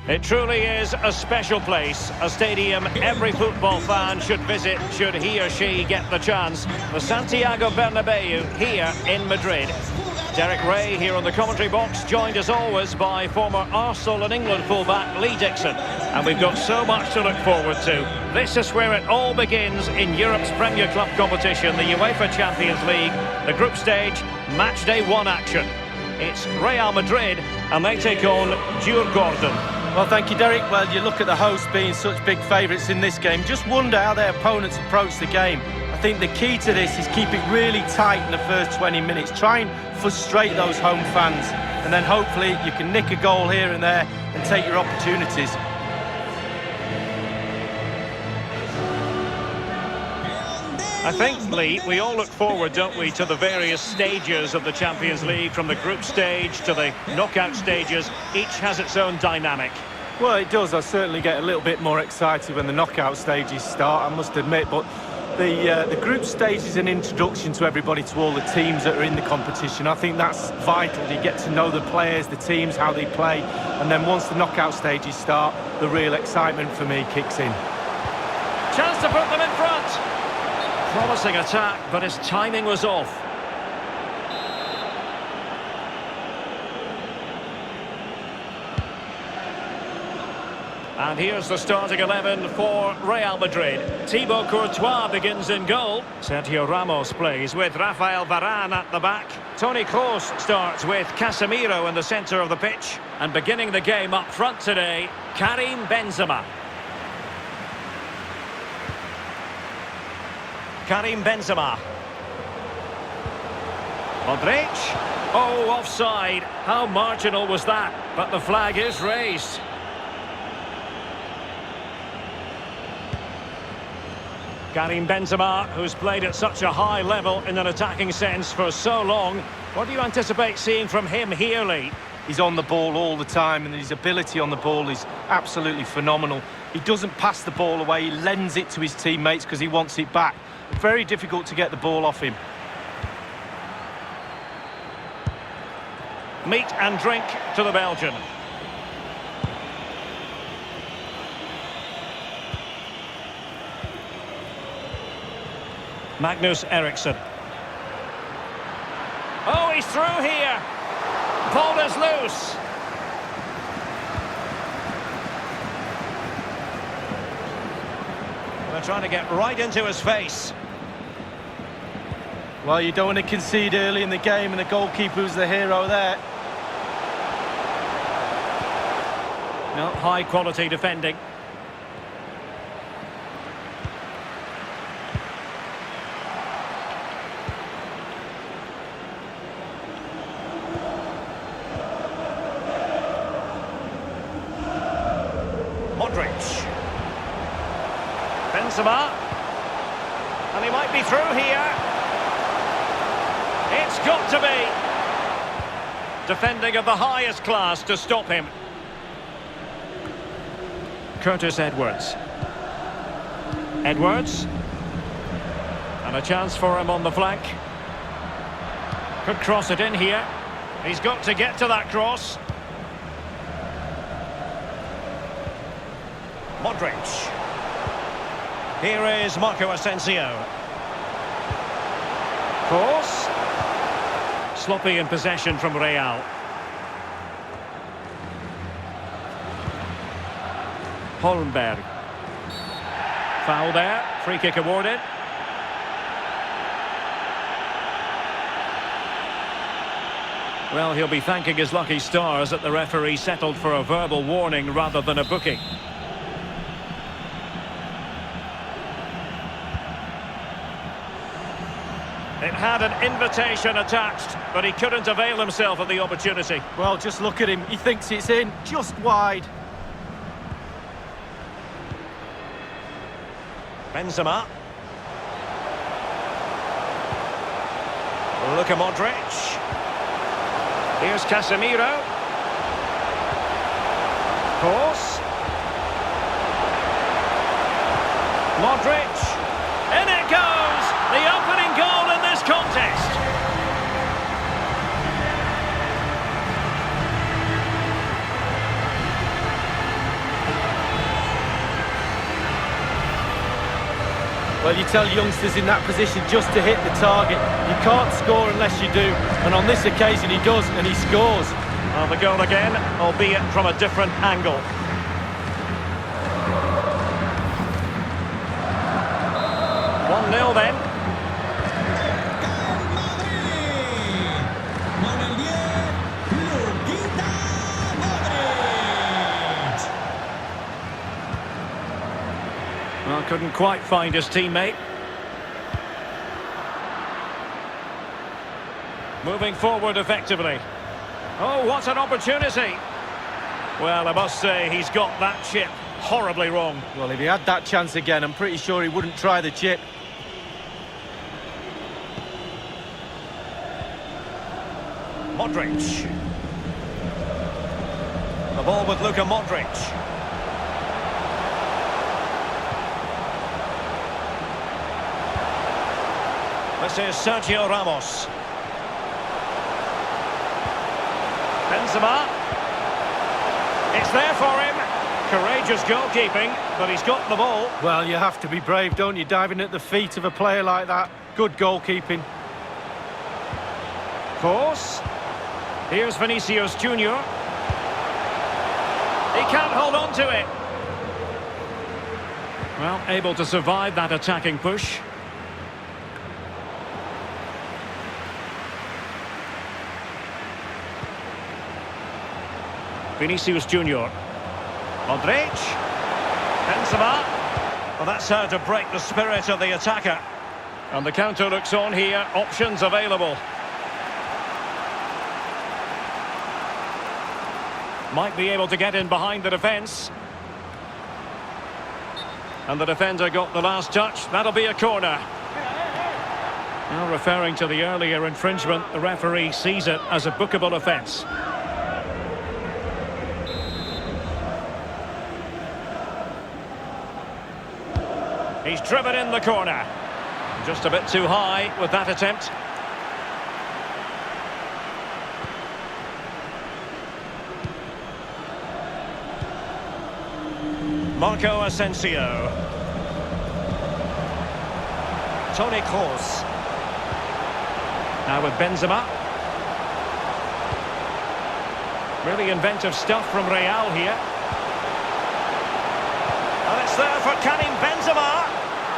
It truly is a special place, a stadium every football fan should visit should he or she get the chance. The Santiago Bernabeu here in Madrid. Derek Ray here on the commentary box, joined as always by former Arsenal and England fullback Lee Dixon. And we've got so much to look forward to. This is where it all begins in Europe's Premier Club competition, the UEFA Champions League, the group stage, match day 1 action. It's Real Madrid and they take on Djurgården. Well, thank you, Derek. Well, you look at the hosts being such big favourites in this game. Just wonder how their opponents approach the game. I think the key to this is keep it really tight in the first 20 minutes. Try and frustrate those home fans. And then hopefully you can nick a goal here and there and take your opportunities. I think, Lee, we all look forward, don't we, to the various stages of the Champions League, from the group stage to the knockout stages. Each has its own dynamic. Well, it does. I certainly get a little bit more excited when the knockout stages start, I must admit. But the group stage is an introduction to everybody, to all the teams that are in the competition. I think that's vital. You get to know the players, the teams, how they play. And then once the knockout stages start, the real excitement for me kicks in. Chance to put them in front. Promising attack, but his timing was off. And here's the starting 11 for Real Madrid. Thibaut Courtois begins in goal. Sergio Ramos plays with Rafael Varane at the back. Toni Kroos starts with Casemiro in the centre of the pitch. And beginning the game up front today, Karim Benzema. Karim Benzema. Modric. Oh, offside. How marginal was that? But the flag is raised. Karim Benzema, who's played at such a high level in an attacking sense for so long. What do you anticipate seeing from him here, Lee? He's on the ball all the time, and his ability on the ball is absolutely phenomenal. He doesn't pass the ball away, he lends it to his teammates because he wants it back. Very difficult to get the ball off him. Meat and drink to the Belgian. Magnus Eriksson. Oh, he's through here. Ball is loose. They're trying to get right into his face. Well, you don't want to concede early in the game, and the goalkeeper was the hero there. No, high quality defending. Modric. Benzema. And he might be through here. It's got to be. Defending of the highest class to stop him. Curtis Edwards. Edwards. And a chance for him on the flank. Could cross it in here. He's got to get to that cross. Modric. Here is Marco Asensio. Cross. Sloppy in possession from Real. Holmberg. Foul there. Free kick awarded. Well, he'll be thanking his lucky stars that the referee settled for a verbal warning rather than a booking. It had an invitation attached, but he couldn't avail himself of the opportunity. Well, just look at him. He thinks it's in, just wide. Benzema. Luka Modric. Here's Casemiro. Course. Modric. In it goes! The opening goal in this contest. Well, you tell youngsters in that position just to hit the target. You can't score unless you do. And on this occasion he does, and he scores. Well, the goal again, albeit from a different angle. One 0 then. Well, couldn't quite find his teammate. Moving forward effectively. Oh, what an opportunity! Well, I must say, he's got that chip horribly wrong. Well, if he had that chance again, I'm pretty sure he wouldn't try the chip. Modric. The ball with Luka Modric. This is Sergio Ramos. Benzema. It's there for him. Courageous goalkeeping, but he's got the ball. Well, you have to be brave, don't you, diving at the feet of a player like that. Good goalkeeping. Course. Here's Vinicius Junior. He can't hold on to it. Well, able to survive that attacking push. Vinicius Junior. Modric. Benzema. Well, that's how to break the spirit of the attacker. And the counter looks on here. Options available. Might be able to get in behind the defence. And the defender got the last touch. That'll be a corner. Now, referring to the earlier infringement, the referee sees it as a bookable offence. He's driven in the corner. Just a bit too high with that attempt. Marco Asensio. Toni Kroos. Now with Benzema. Really inventive stuff from Real here. And it's there for Karim Benzema.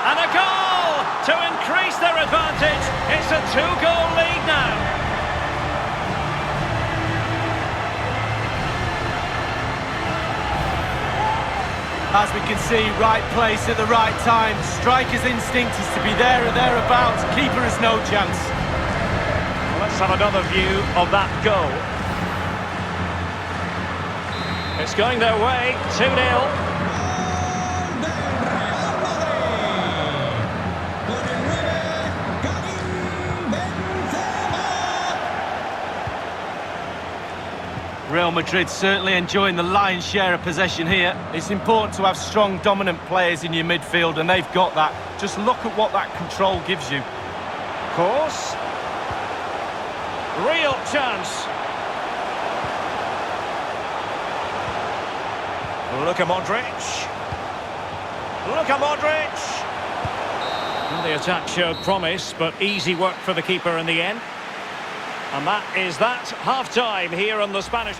And a goal to increase their advantage. It's a 2-goal lead now. As we can see, right place at the right time. Striker's instinct is to be there or thereabouts. Keeper has no chance. Well, let's have another view of that goal. It's going their way, 2-0. Real Madrid certainly enjoying the lion's share of possession here. It's important to have strong, dominant players in your midfield, and they've got that. Just look at what that control gives you. Course. Real chance. Luka Modric. Luka Modric. Well, the attack showed promise, but easy work for the keeper in the end. And that is that. Half-time here on the Spanish.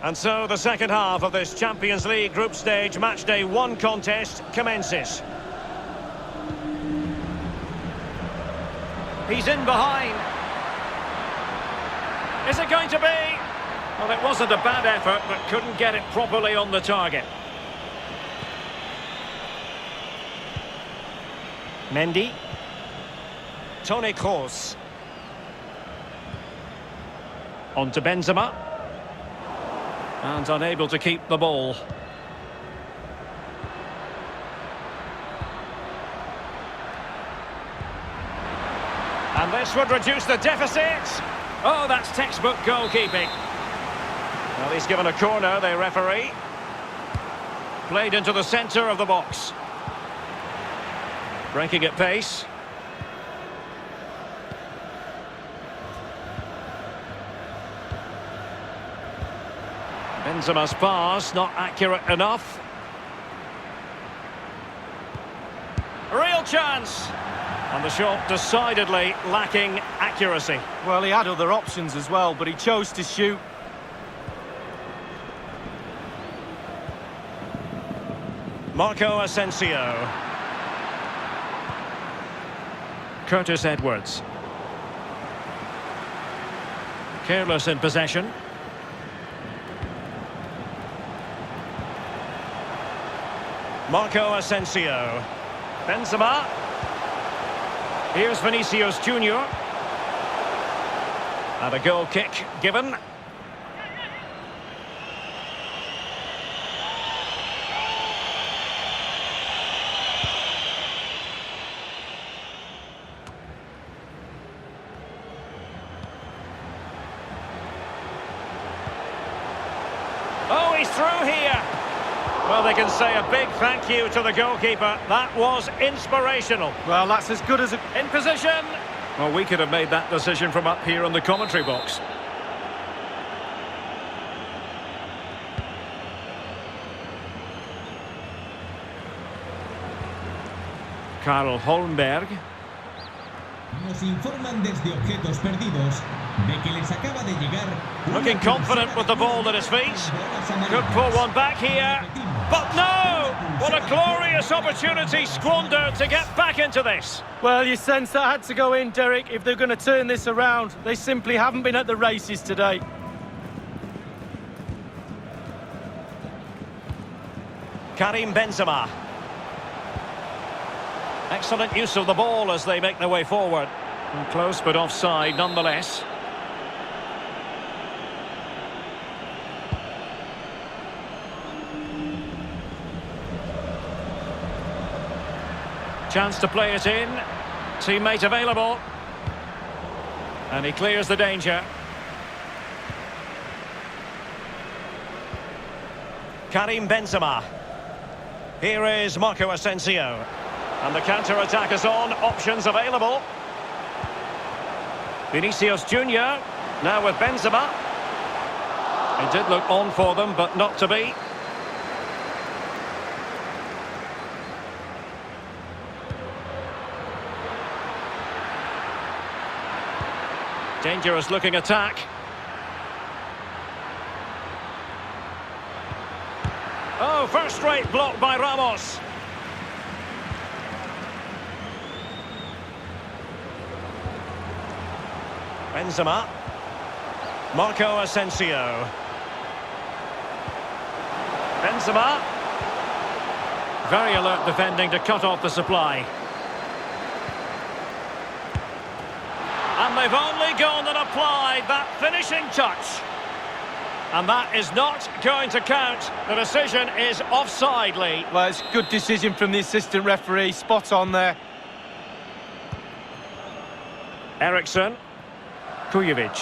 And so the second half of this Champions League group stage matchday 1 contest commences. He's in behind. Is it going to be? Well, it wasn't a bad effort, but couldn't get it properly on the target. Mendy. Toni Kroos. On to Benzema. And unable to keep the ball. And this would reduce the deficit. Oh, that's textbook goalkeeping. Well, he's given a corner, the referee. Played into the centre of the box. Breaking at pace. Benzema's pass, not accurate enough. Real chance! And the shot decidedly lacking accuracy. Well, he had other options as well, but he chose to shoot. Marco Asensio. Curtis Edwards. Careless in possession. Marco Asensio. Benzema. Here's Vinicius Junior. And a goal kick given. Oh, he's through here. Well, they can say a big thank you to the goalkeeper. That was inspirational. Well, that's as good as a... In position. Well, we could have made that decision from up here in the commentary box. Karl Holmberg. Nos informan desde objetos perdidos de que les acaba de llegar. Looking confident with the ball at his feet. Could pull one back here. But no! What a glorious opportunity squandered to get back into this. Well, you sense that had to go in, Derek, if they're going to turn this around. They simply haven't been at the races today. Karim Benzema. Excellent use of the ball as they make their way forward. And close but offside nonetheless. Chance to play it in. Teammate available. And he clears the danger. Karim Benzema. Here is Marco Asensio. And the counter-attack is on. Options available. Vinicius Junior. Now with Benzema. It did look on for them, but not to be. Dangerous looking attack. Oh, first rate block by Ramos. Benzema. Marco Asensio. Benzema. Very alert defending to cut off the supply. And they've only gone and applied that finishing touch. And that is not going to count. The decision is offside, Lee. Well, it's a good decision from the assistant referee. Spot on there. Eriksson. Kujovic.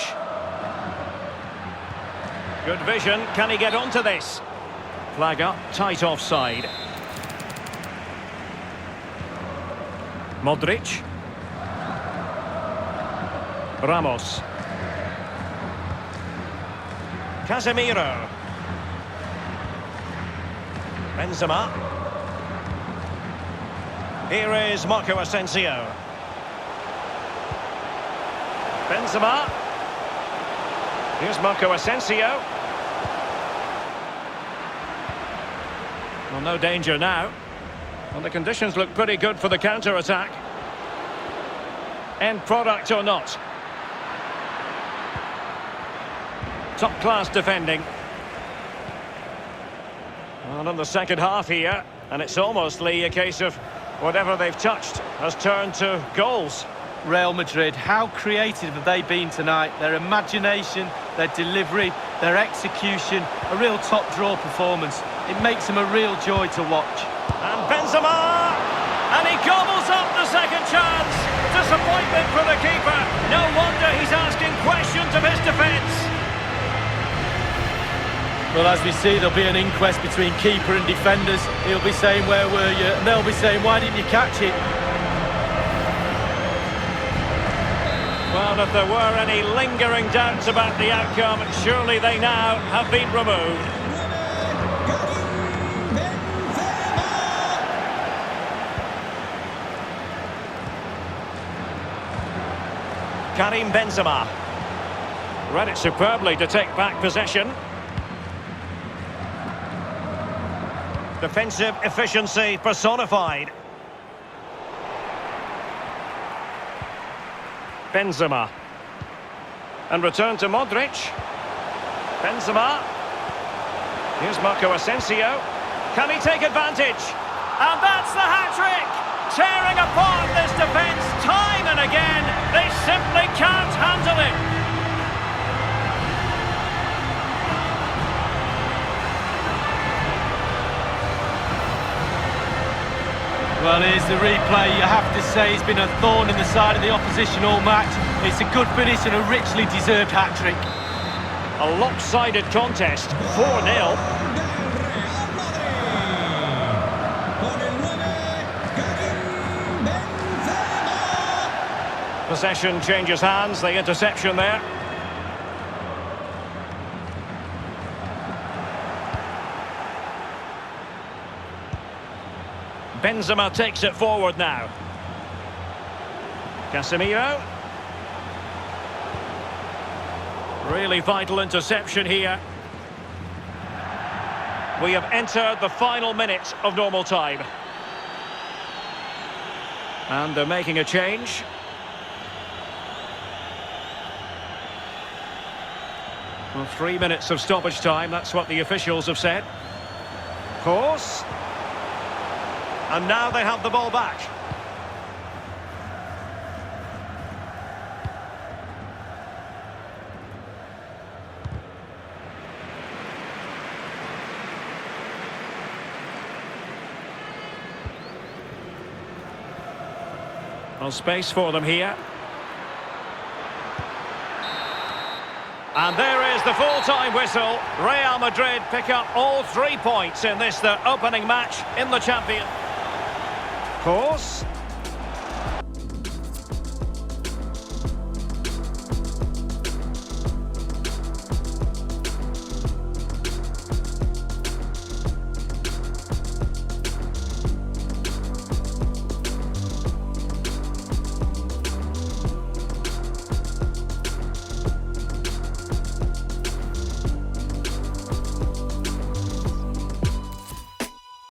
Good vision. Can he get onto this? Flag up. Tight offside. Modric. Ramos. Casemiro. Benzema. Here is Marco Asensio. Benzema. Here's Marco Asensio. Well, no danger now. Well, the conditions look pretty good for the counter-attack. End product or not. Top-class defending. Well, in the second half here, and it's almost, Lee, a case of whatever they've touched has turned to goals. Real Madrid, how creative have they been tonight? Their imagination, their delivery, their execution, a real top-draw performance. It makes them a real joy to watch. And Benzema! And he gobbles up the second chance. Disappointment for the keeper. No wonder he's asking questions of his defence. Well, as we see, there'll be an inquest between keeper and defenders. He'll be saying, where were you? And they'll be saying, why didn't you catch it? Well, if there were any lingering doubts about the outcome, surely they now have been removed. Karim Benzema read it superbly to take back possession. Defensive efficiency personified. Benzema. And return to Modric. Benzema. Here's Marco Asensio. Can he take advantage? And that's the hat-trick! Tearing apart this defence time and again. They simply can't handle it. Well, here's the replay. You have to say he's been a thorn in the side of the opposition all match. It's a good finish and a richly deserved hat-trick. A lopsided contest, 4-0. Possession changes hands, the interception there. Benzema takes it forward now. Casemiro. Really vital interception here. We have entered the final minute of normal time. And they're making a change. Well, 3 minutes of stoppage time, that's what the officials have said. Course. And now they have the ball back. Well, space for them here. And there is the full-time whistle. Real Madrid pick up all 3 points in this, their opening match in the Champions. Course.